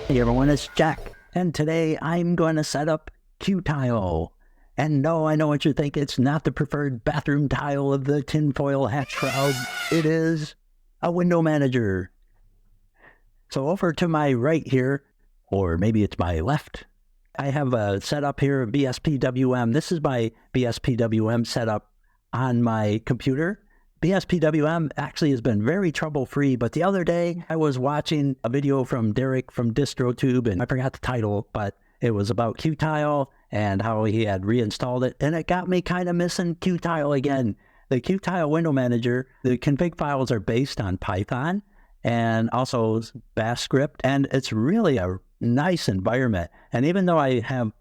Hey everyone, it's Jack, and today I'm going to set up QTile. And no, I know what you think, it's not the preferred bathroom tile of the tinfoil hat shroud. It is a window manager. So over to my right here, or maybe it's my left, I have a setup here of bspwm. This is my bspwm setup on my computer. bspwm actually has been very trouble-free, but the other day I was watching a video from Derek from DistroTube, and I forgot the title, but it was about QTile and how he had reinstalled it, and it got me kind of missing QTile again. The QTile window manager, the config files are based on Python and also Bash script, and it's really a nice environment. And even though I have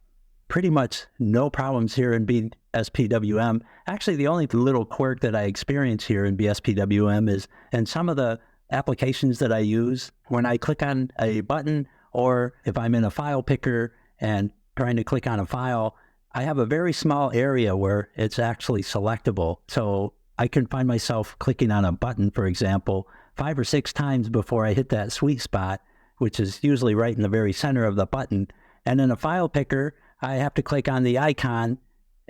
pretty much no problems here in bspwm, actually the only little quirk that I experience here in bspwm is in some of the applications that I use, when I click on a button, or if I'm in a file picker and trying to click on a file, I have a very small area where it's actually selectable. So I can find myself clicking on a button, for example, 5 or 6 times before I hit that sweet spot, which is usually right in the very center of the button. And in a file picker, I have to click on the icon,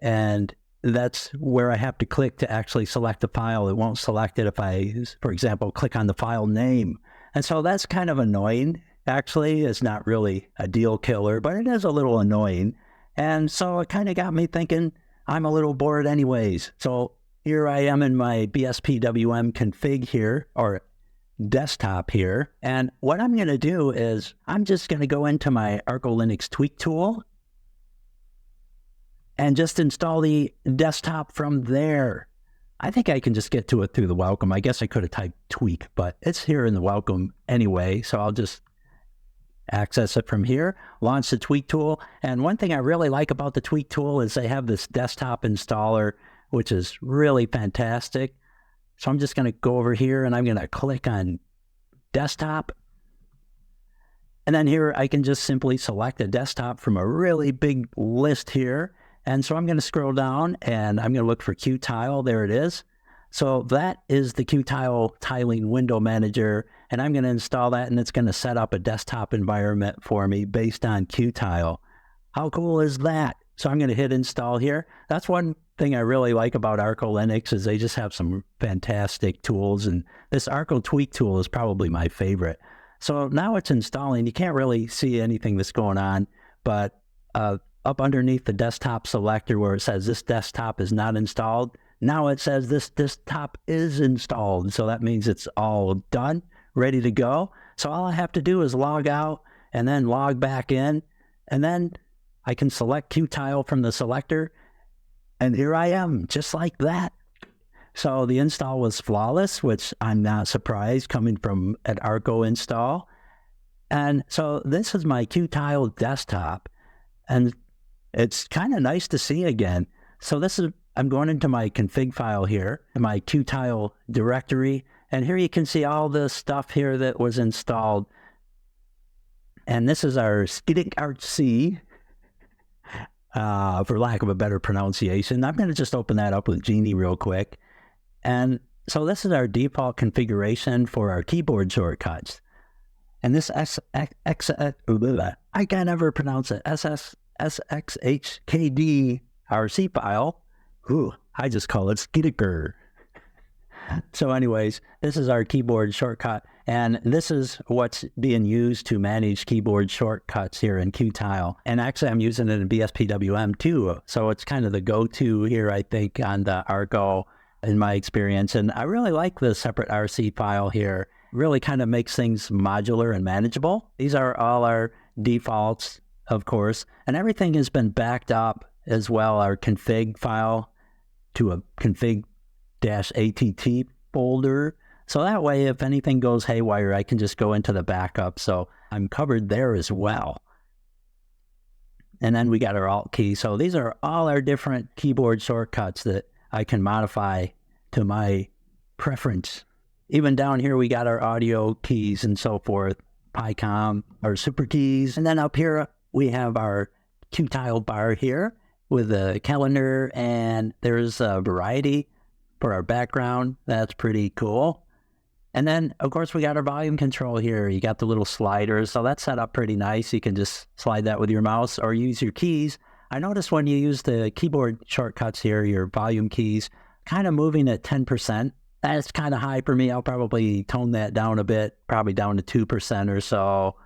and that's where I have to click to actually select the file. It won't select it if I, for example, click on the file name. And so that's kind of annoying. Actually, it's not really a deal killer, but it is a little annoying. And so it kind of got me thinking, I'm a little bored anyways. So here I am in my bspwm config here, or desktop here. And what I'm going to do is I'm just going to go into my ArcoLinux tweak tool and just install the desktop from there. I think I can just get to it through the welcome. I guess I could have typed tweak, but it's here in the welcome anyway. So I'll just access it from here, launch the tweak tool. And one thing I really like about the tweak tool is they have this desktop installer, which is really fantastic. So I'm just going to go over here and I'm going to click on desktop. And then here I can just simply select a desktop from a really big list here. And so I'm going to scroll down and I'm going to look for QTile. There it is. So that is the QTile tiling window manager. And I'm going to install that, and it's going to set up a desktop environment for me based on QTile. How cool is that? So I'm going to hit install here. That's one thing I really like about ArcoLinux, is they just have some fantastic tools. And this Arco tweak tool is probably my favorite. So now it's installing. You can't really see anything that's going on, but up underneath the desktop selector where it says this desktop is not installed, now it says this desktop is installed. So that means it's all done, ready to go. So all I have to do is log out and then log back in, and then I can select QTile from the selector, and here I am, just like that. So the install was flawless, which I'm not surprised coming from an Arco install. And so this is my QTile desktop, and it's kind of nice to see again. So this is, I'm going into my config file here, my QTile directory, and here you can see all the stuff here that was installed. And this is our sxhkdrc, for lack of a better pronunciation. I'm going to just open that up with Genie real quick. And so this is our default configuration for our keyboard shortcuts. And this I can never pronounce it, sxhkdrc file. Ooh, I just call it Skidker. So anyways, this is our keyboard shortcut, and this is what's being used to manage keyboard shortcuts here in QTile. And actually I'm using it in bspwm too, so it's kind of the go-to here, I think, on the Arco in my experience. And I really like the separate RC file here. It really kind of makes things modular and manageable. These are all our defaults, of course, and everything has been backed up as well, our config file, to a config-att folder. So that way, if anything goes haywire, I can just go into the backup. So I'm covered there as well. And then we got our Alt key. So these are all our different keyboard shortcuts that I can modify to my preference. Even down here, we got our audio keys and so forth, PyCom, our super keys. And then up here, we have our QTile bar here with a calendar, and there's a variety for our background. That's pretty cool. And then, of course, we got our volume control here. You got the little sliders, so that's set up pretty nice. You can just slide that with your mouse or use your keys. I noticed when you use the keyboard shortcuts here, your volume keys, kind of moving at 10%. That's kind of high for me. I'll probably tone that down a bit, probably down to 2% or so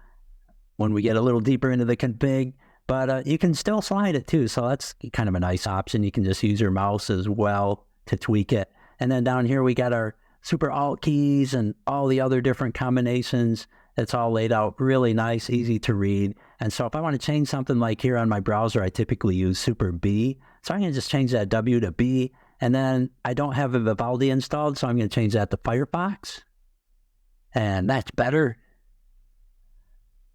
when we get a little deeper into the config. But you can still slide it too, so that's kind of a nice option. You can just use your mouse as well to tweak it. And then down here we got our Super Alt keys and all the other different combinations. It's all laid out really nice, easy to read. And so if I want to change something like here on my browser, I typically use Super B. So I'm going to just change that W to B. And then I don't have a Vivaldi installed, so I'm going to change that to Firefox. And that's better.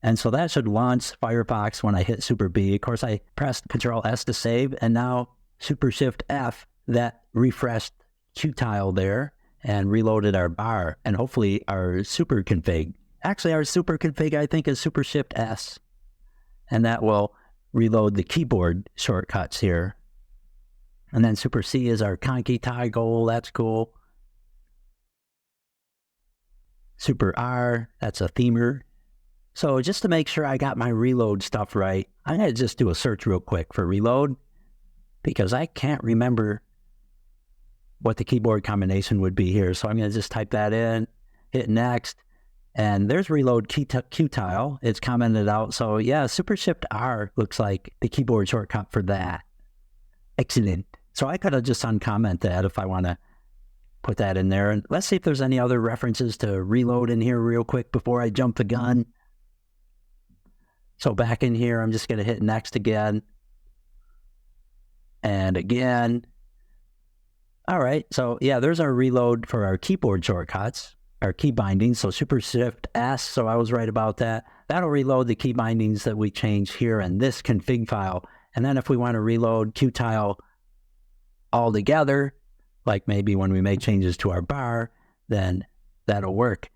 And so that should launch Firefox when I hit Super B. Of course, I pressed Control S to save, and now Super Shift F, that refreshed QTile there and reloaded our bar, and hopefully our super config. Actually, our super config, I think, is Super Shift S. And that will reload the keyboard shortcuts here. And then Super C is our conky toggle. That's cool. Super R, that's a themer. So just to make sure I got my reload stuff right, I'm going to just do a search real quick for reload, because I can't remember what the keyboard combination would be here. So I'm going to just type that in, hit next, and there's reload QTile. It's commented out. So yeah, Super Shift R looks like the keyboard shortcut for that. Excellent. So I could have just uncomment that if I want to put that in there. And let's see if there's any other references to reload in here real quick before I jump the gun. So back in here, I'm just going to hit next again. And again. All right, so yeah, there's our reload for our keyboard shortcuts, our key bindings. So Super Shift S, so I was right about that. That'll reload the key bindings that we change here in this config file. And then if we want to reload QTile all together, like maybe when we make changes to our bar, then that'll work.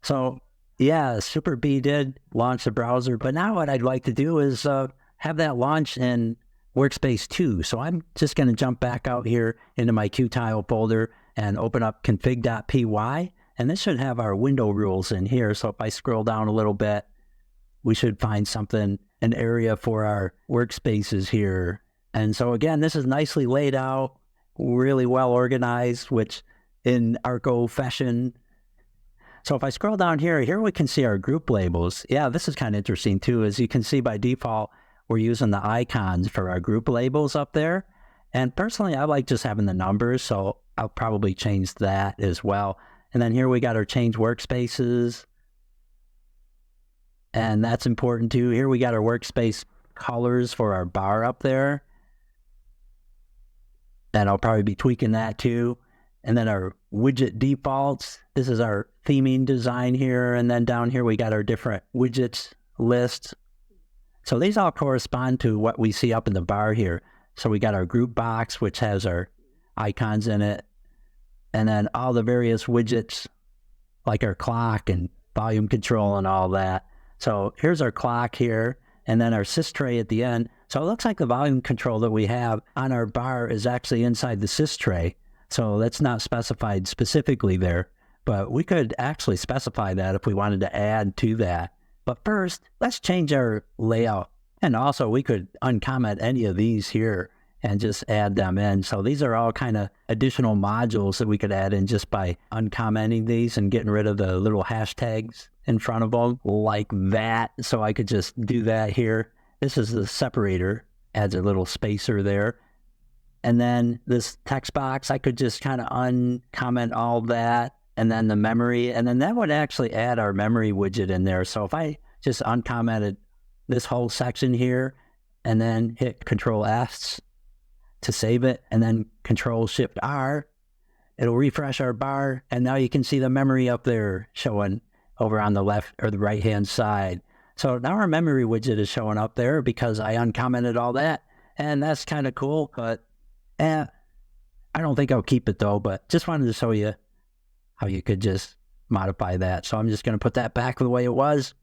So yeah, Super B did launch the browser, but now what I'd like to do is have that launch in Workspace 2. So I'm just going to jump back out here into my QTile folder and open up config.py. And this should have our window rules in here. So if I scroll down a little bit, we should find something, an area for our workspaces here. And so again, this is nicely laid out, really well organized, which in Arco fashion. So if I scroll down here we can see our group labels. Yeah, this is kind of interesting too. As you can see by default, we're using the icons for our group labels up there. And personally, I like just having the numbers, so I'll probably change that as well. And then here we got our change workspaces. And that's important too. Here we got our workspace colors for our bar up there. And I'll probably be tweaking that too. And then our widget defaults. This is our theming design here. And then down here we got our different widgets lists. So these all correspond to what we see up in the bar here. So we got our group box, which has our icons in it. And then all the various widgets, like our clock and volume control and all that. So here's our clock here, and then our sys tray at the end. So it looks like the volume control that we have on our bar is actually inside the sys tray. So that's not specified specifically there, but we could actually specify that if we wanted to add to that. But first, let's change our layout. And also, we could uncomment any of these here and just add them in. So these are all kind of additional modules that we could add in just by uncommenting these and getting rid of the little hashtags in front of them like that. So I could just do that here. This is the separator, adds a little spacer there. And then this text box, I could just kind of uncomment all that. And then the memory, and then that would actually add our memory widget in there. So if I just uncommented this whole section here and then hit Control S to save it, and then Control Shift R, it'll refresh our bar. And now you can see the memory up there showing over on the left or the right hand side. So now our memory widget is showing up there because I uncommented all that. And that's kind of cool, but I don't think I'll keep it though, but just wanted to show you how you could just modify that. So I'm just going to put that back the way it was.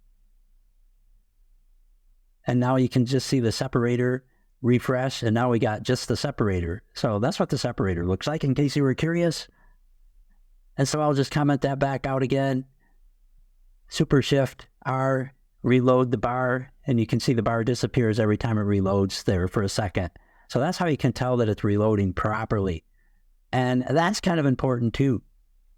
And now you can just see the separator refresh, and now we got just the separator. So that's what the separator looks like, in case you were curious. And so I'll just comment that back out again. Super Shift R, reload the bar, and you can see the bar disappears every time it reloads there for a second. So that's how you can tell that it's reloading properly. And that's kind of important too,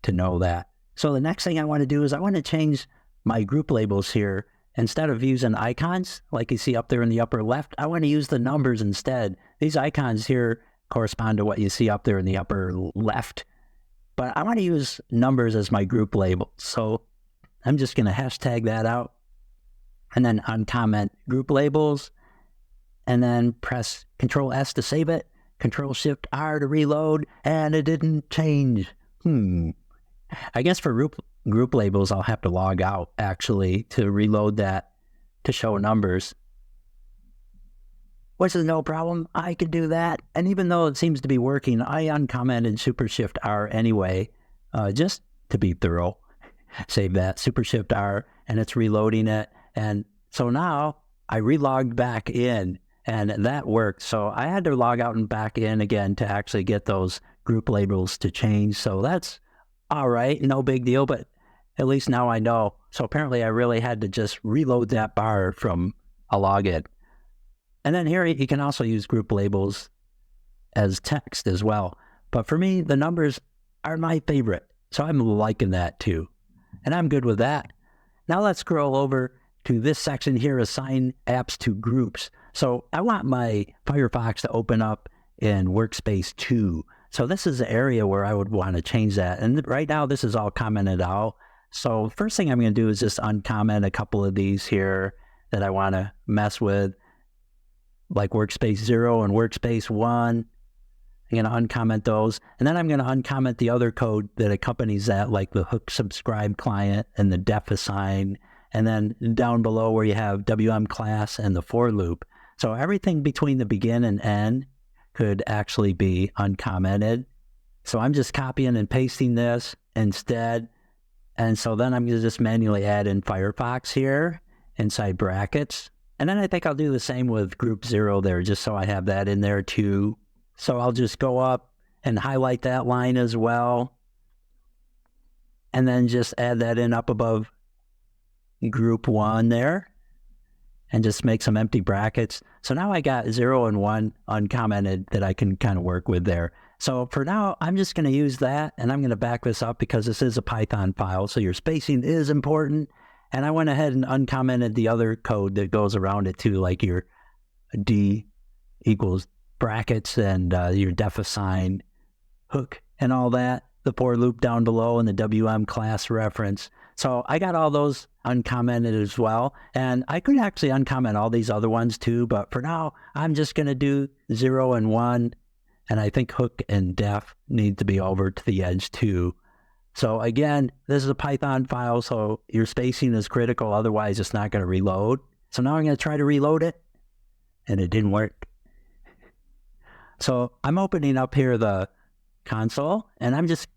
to know that. So the next thing I want to do is I want to change my group labels here. Instead of using icons, like you see up there in the upper left, I want to use the numbers instead. These icons here correspond to what you see up there in the upper left. But I want to use numbers as my group label. So I'm just going to hashtag that out and then uncomment group labels and then press Control S to save it, Control Shift R to reload, and it didn't change. I guess for group labels, I'll have to log out actually to reload that to show numbers, which is no problem. I can do that. And even though it seems to be working, I uncommented Super Shift R anyway, just to be thorough. Save that, Super Shift R, and it's reloading it. And so now I relogged back in, and that worked. So I had to log out and back in again to actually get those group labels to change. So that's all right, no big deal, but at least now I know. So apparently I really had to just reload that bar from a login. And then here you can also use group labels as text as well. But for me, the numbers are my favorite. So I'm liking that too. And I'm good with that. Now let's scroll over to this section here, assign apps to groups. So I want my Firefox to open up in Workspace 2. So this is the area where I would want to change that. And right now this is all commented out. So first thing I'm going to do is just uncomment a couple of these here that I want to mess with, like Workspace 0 and Workspace 1. I'm going to uncomment those. And then I'm going to uncomment the other code that accompanies that, like the hook subscribe client and the def assign. And then down below where you have WM class and the for loop. So everything between the begin and end could actually be uncommented. So I'm just copying and pasting this instead. And so then I'm going to just manually add in Firefox here inside brackets. And then I think I'll do the same with group 0 there, just so I have that in there too. So I'll just go up and highlight that line as well. And then just add that in up above group 1 there. And just make some empty brackets. So now I got 0 and 1 uncommented that I can kind of work with there. So for now, I'm just going to use that, and I'm going to back this up because this is a Python file, so your spacing is important. And I went ahead and uncommented the other code that goes around it too, like your D equals brackets and your def assign hook and all that, the for loop down below and the WM class reference. So I got all those uncommented as well. And I could actually uncomment all these other ones too, but for now, I'm just going to do 0 and 1. And I think hook and def need to be over to the edge too. So again, this is a Python file, so your spacing is critical. Otherwise, it's not going to reload. So now I'm going to try to reload it, and it didn't work. So I'm opening up here the console, and I'm just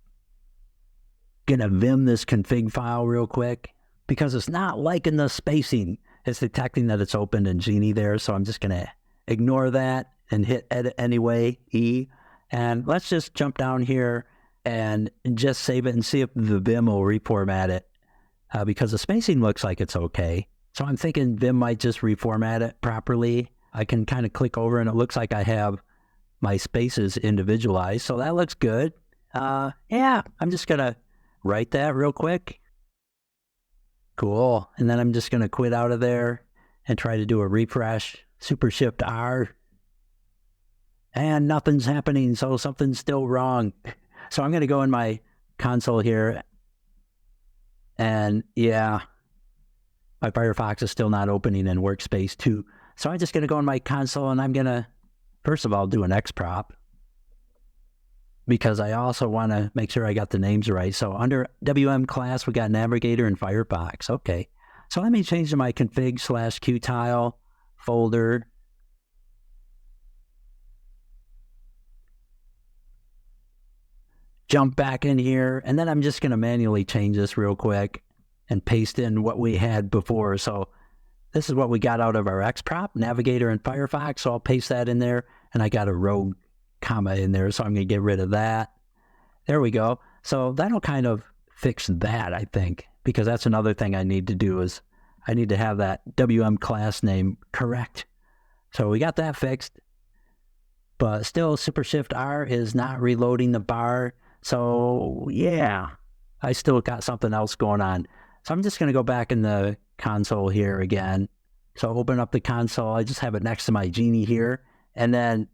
going to vim this config file real quick because it's not liking the spacing. It's detecting that it's opened in Genie there, so I'm just going to ignore that and hit edit anyway, E. And let's just jump down here and just save it and see if the Vim will reformat it because the spacing looks like it's okay. So I'm thinking Vim might just reformat it properly. I can kind of click over and it looks like I have my spaces individualized. So that looks good. Yeah, I'm just going to write that real quick. Cool. And then I'm just going to quit out of there and try to do a refresh. Super Shift R. And nothing's happening, so something's still wrong. So I'm going to go in my console here. And yeah, my Firefox is still not opening in Workspace 2. So I'm just going to go in my console and I'm going to, first of all, do an xprop. Because I also want to make sure I got the names right. So under WM class, we got Navigator and Firefox. Okay. So let me change to my config/QTile folder. Jump back in here, and then I'm just going to manually change this real quick and paste in what we had before. So this is what we got out of our xprop, Navigator and Firefox. So I'll paste that in there, and I got a rogue comma in there, so I'm going to get rid of that. There we go. So that'll kind of fix that, I think, because that's another thing I need to do is I need to have that WM class name correct. So we got that fixed, but still Super Shift R is not reloading the bar. So yeah, I still got something else going on. So I'm just going to go back in the console here again. So open up the console. I just have it next to my Genie here. And then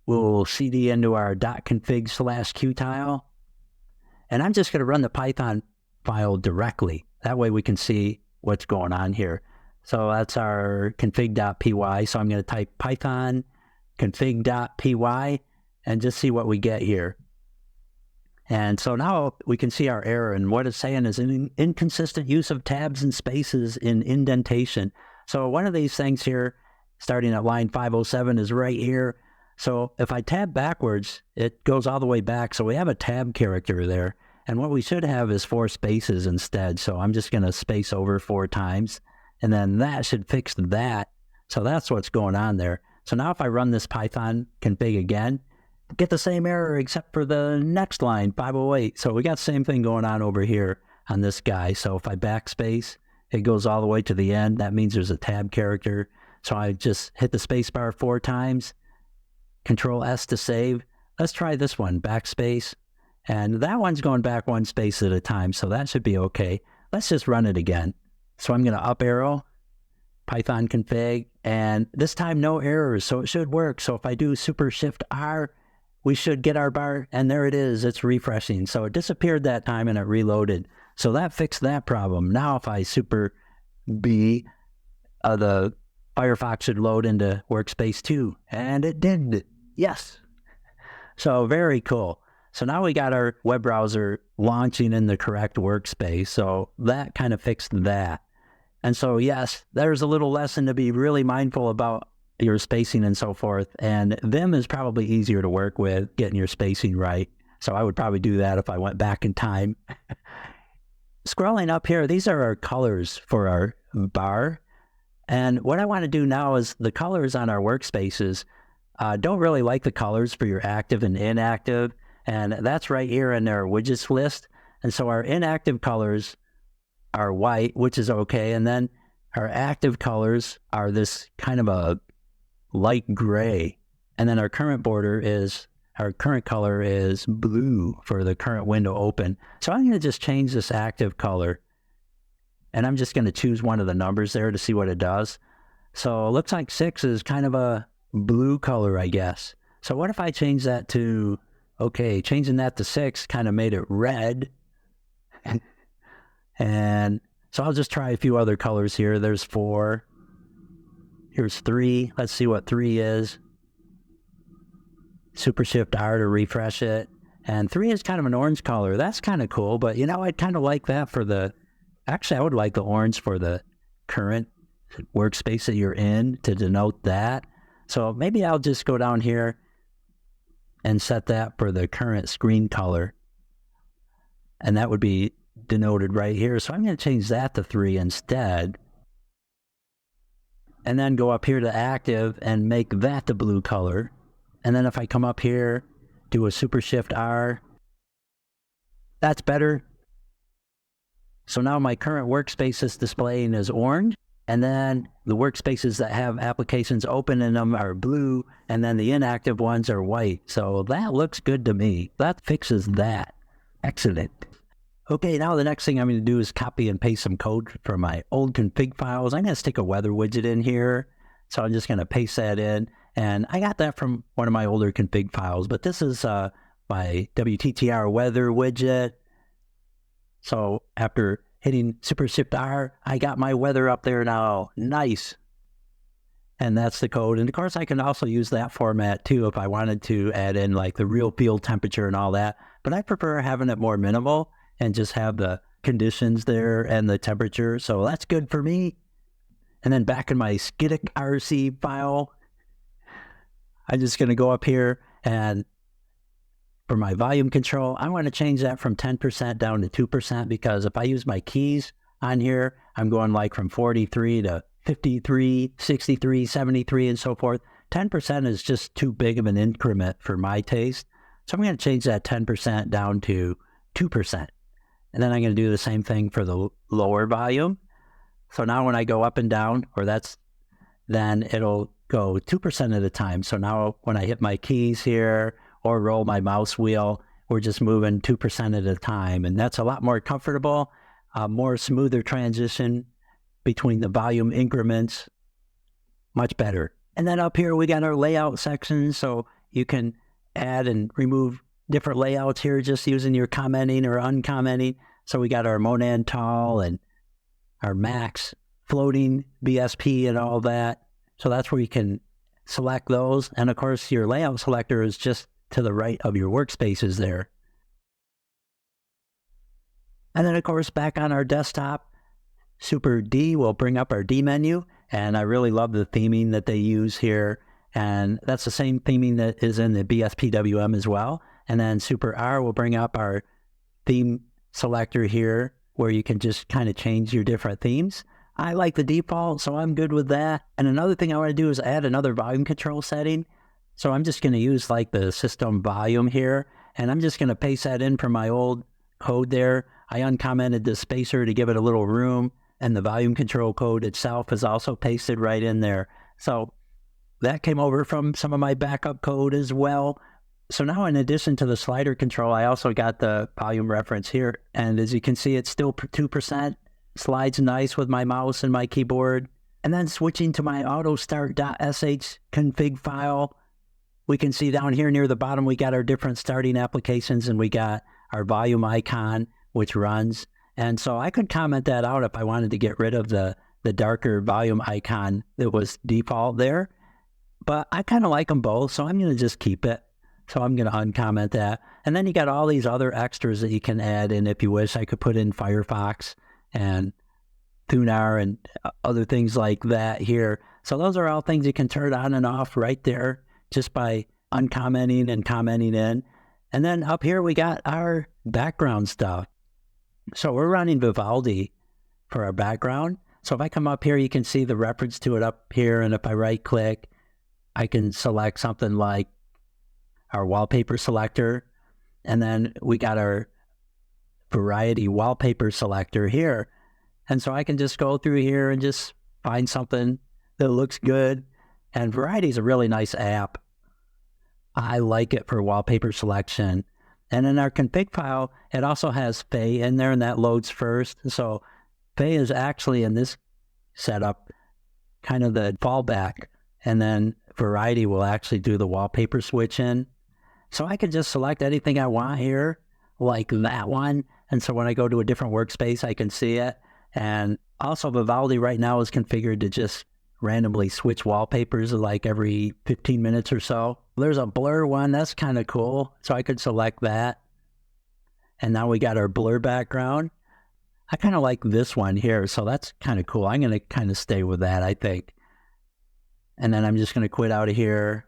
we'll cd into our .config/QTile. And I'm just going to run the Python file directly. That way we can see what's going on here. So that's our config.py. So I'm going to type Python config.py and just see what we get here. And so now we can see our error, and what it's saying is an inconsistent use of tabs and spaces in indentation. So one of these things here, starting at line 507, is right here. So if I tab backwards, it goes all the way back. So we have a tab character there. And what we should have is 4 spaces instead. So I'm just going to space over 4 times. And then that should fix that. So that's what's going on there. So now if I run this Python config again, get the same error except for the next line, 508. So we got the same thing going on over here on this guy. So if I backspace, it goes all the way to the end. That means there's a tab character. So I just hit the space bar 4 times, Control S to save. Let's try this one, backspace. And that one's going back 1 space at a time. So that should be okay. Let's just run it again. So I'm going to up arrow, Python config, and this time no errors. So it should work. So if I do Super Shift R, we should get our bar, and there it is. It's refreshing. So it disappeared that time and it reloaded. So that fixed that problem. Now if I Super B, the Firefox should load into workspace 2, and it did. Yes. So very cool. So now we got our web browser launching in the correct workspace. So that kind of fixed that. And so yes, there's a little lesson to be really mindful about your spacing and so forth. And Vim is probably easier to work with, getting your spacing right. So I would probably do that if I went back in time. Scrolling up here, these are our colors for our bar. And what I want to do now is the colors on our workspaces. Don't really like the colors for your active and inactive. And that's right here in our widgets list. And so our inactive colors are white, which is okay. And then our active colors are this kind of a light gray. And then our current color is blue for the current window open. So I'm going to just change this active color. And I'm just going to choose one of the numbers there to see what it does. So it looks like 6 is kind of a blue color, I guess. So what if I change that to, okay, changing that to 6 kind of made it red. And so I'll just try a few other colors here. There's 4. Here's 3. Let's see what 3 is. Super Shift R to refresh it. And 3 is kind of an orange color. That's kind of cool, but you know, I'd kind of like that for the, actually I would like the orange for the current workspace that you're in to denote that. So maybe I'll just go down here and set that for the current screen color. And that would be denoted right here. So I'm going to change that to 3 instead. And then go up here to active and make that the blue color. And then if I come up here, do a Super Shift R, that's better. So now my current workspace is displaying as orange. And then the workspaces that have applications open in them are blue. And then the inactive ones are white. So that looks good to me. That fixes that. Excellent. Okay, now the next thing I'm going to do is copy and paste some code from my old config files. I'm going to stick a weather widget in here. So I'm just going to paste that in. And I got that from one of my older config files. But this is my WTTR weather widget. So after hitting Super Shift R, I got my weather up there now. Nice. And that's the code. And of course, I can also use that format too if I wanted to add in like the real field temperature and all that. But I prefer having it more minimal and just have the conditions there and the temperature. So that's good for me. And then back in my sxhkdrc file, I'm just going to go up here and for my volume control, I want to change that from 10% down to 2% because if I use my keys on here, I'm going like from 43 to 53, 63, 73, and so forth. 10% is just too big of an increment for my taste. So I'm going to change that 10% down to 2%. And then I'm going to do the same thing for the lower volume. So now when I go up and down, then it'll go 2% at a time. So now when I hit my keys here or roll my mouse wheel, we're just moving 2% at a time. And that's a lot more comfortable, more smoother transition between the volume increments, much better. And then up here, we got our layout section. So you can add and remove different layouts here just using your commenting or uncommenting. So we got our monad tall and our max floating BSP and all that. So that's where you can select those. And of course, your layout selector is just to the right of your workspaces there. And then of course, back on our desktop, Super D will bring up our D menu. And I really love the theming that they use here. And that's the same theming that is in the bspwm as well. And then Super R will bring up our theme selector here, where you can just kind of change your different themes. I like the default, so I'm good with that. And another thing I want to do is add another volume control setting. So I'm just going to use like the system volume here, and I'm just going to paste that in from my old code there. I uncommented the spacer to give it a little room, and the volume control code itself is also pasted right in there. So that came over from some of my backup code as well. So now in addition to the slider control, I also got the volume reference here. And as you can see, it's still 2%. Slides nice with my mouse and my keyboard. And then switching to my autostart.sh config file, we can see down here near the bottom, we got our different starting applications and we got our volume icon, which runs. And so I could comment that out if I wanted to get rid of the darker volume icon that was default there. But I kind of like them both, so I'm going to just keep it. So I'm going to uncomment that. And then you got all these other extras that you can add in if you wish. I could put in Firefox and Thunar and other things like that here. So those are all things you can turn on and off right there just by uncommenting and commenting in. And then up here we got our background stuff. So we're running Vivaldi for our background. So if I come up here, you can see the reference to it up here. And if I right click, I can select something like our wallpaper selector, and then we got our variety wallpaper selector here. And so I can just go through here and just find something that looks good. And Variety is a really nice app. I like it for wallpaper selection. And in our config file, it also has Fey in there, and that loads first. So Fey is actually in this setup kind of the fallback, and then Variety will actually do the wallpaper switch in. So I could just select anything I want here, like that one. And so when I go to a different workspace, I can see it. And also Vivaldi right now is configured to just randomly switch wallpapers like every 15 minutes or so. There's a blur one, that's kind of cool. So I could select that. And now we got our blur background. I kind of like this one here, so that's kind of cool. I'm going to kind of stay with that, I think. And then I'm just going to quit out of here.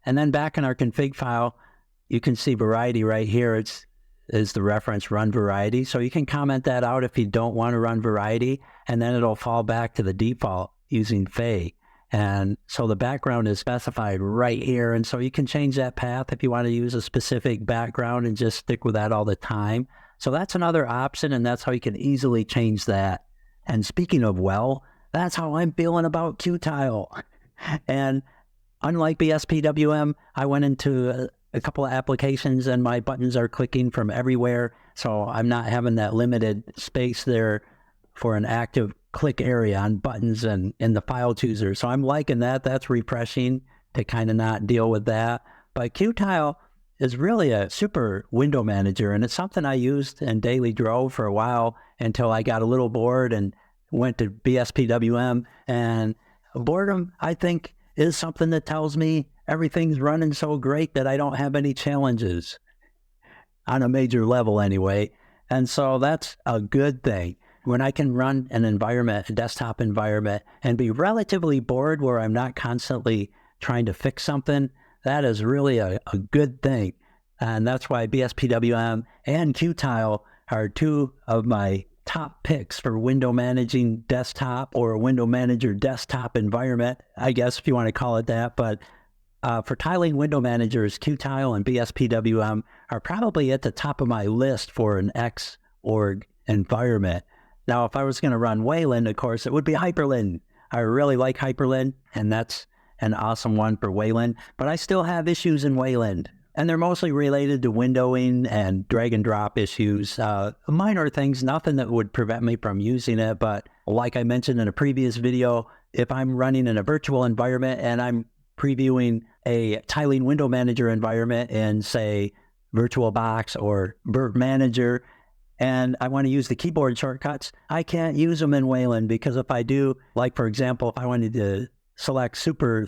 And then back in our config file, you can see Variety right here. Is the reference run Variety. So you can comment that out if you don't want to run Variety, and then it'll fall back to the default using Fey. And so the background is specified right here. And so you can change that path if you want to use a specific background and just stick with that all the time. So that's another option, and that's how you can easily change that. And speaking of, well, that's how I'm feeling about QTile. And unlike bspwm, I went into a couple of applications and my buttons are clicking from everywhere. So I'm not having that limited space there for an active click area on buttons and in the file chooser. So I'm liking that. That's refreshing to kind of not deal with that. But QTile is really a super window manager, and it's something I used and daily drove for a while until I got a little bored and went to bspwm. And boredom, I think, is something that tells me everything's running so great that I don't have any challenges on a major level anyway. And so that's a good thing. When I can run an environment, a desktop environment, and be relatively bored where I'm not constantly trying to fix something, that is really a good thing. And that's why bspwm and QTile are two of my top picks for window managing desktop or a window manager desktop environment, I guess, if you want to call it that. But For tiling window managers, QTile and bspwm are probably at the top of my list for an Xorg environment. Now, if I was going to run Wayland, of course, it would be Hyperlin. I really like Hyperlin, and that's an awesome one for Wayland, but I still have issues in Wayland, and they're mostly related to windowing and drag and drop issues. Minor things, nothing that would prevent me from using it, but like I mentioned in a previous video, if I'm running in a virtual environment and I'm previewing a tiling window manager environment in, say, VirtualBox or Vert Manager, and I want to use the keyboard shortcuts, I can't use them in Wayland, because if I do, like for example, if I wanted to select Super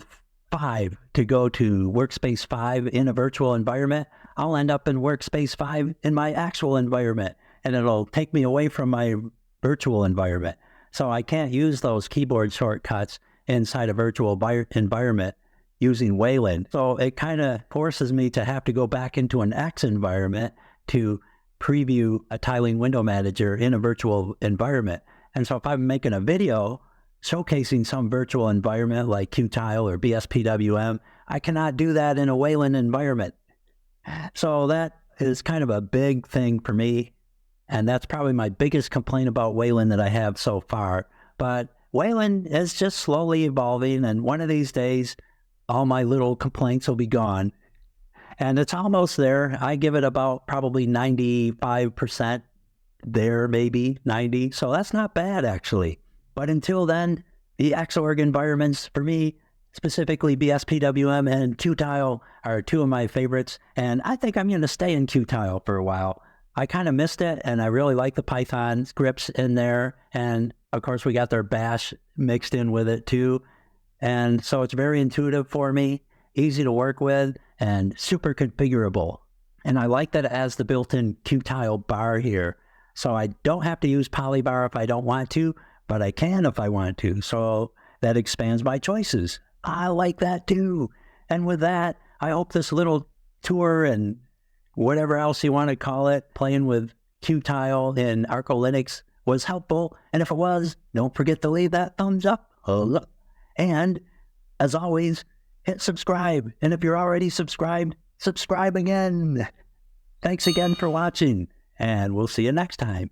5 to go to Workspace 5 in a virtual environment, I'll end up in Workspace 5 in my actual environment, and it'll take me away from my virtual environment. So I can't use those keyboard shortcuts inside a virtual environment using Wayland. So it kind of forces me to have to go back into an X environment to preview a tiling window manager in a virtual environment. And so if I'm making a video showcasing some virtual environment like QTile or bspwm, I cannot do that in a Wayland environment. So that is kind of a big thing for me. And that's probably my biggest complaint about Wayland that I have so far. But Wayland is just slowly evolving, and one of these days, all my little complaints will be gone. And it's almost there. I give it about probably 95% there, maybe 90. So that's not bad, actually. But until then, the Xorg environments, for me, specifically bspwm and QTile, are two of my favorites. And I think I'm going to stay in QTile for a while. I kind of missed it, and I really like the Python scripts in there. And of course, we got their bash mixed in with it too. And so it's very intuitive for me, easy to work with, and super configurable. And I like that it has the built-in QTile bar here. So I don't have to use Polybar if I don't want to, but I can if I want to. So that expands my choices. I like that too. And with that, I hope this little tour and whatever else you want to call it, playing with QTile in Arcolinux, was helpful. And if it was, don't forget to leave that thumbs up. And as always, hit subscribe. And if you're already subscribed, subscribe again. Thanks again for watching, and we'll see you next time.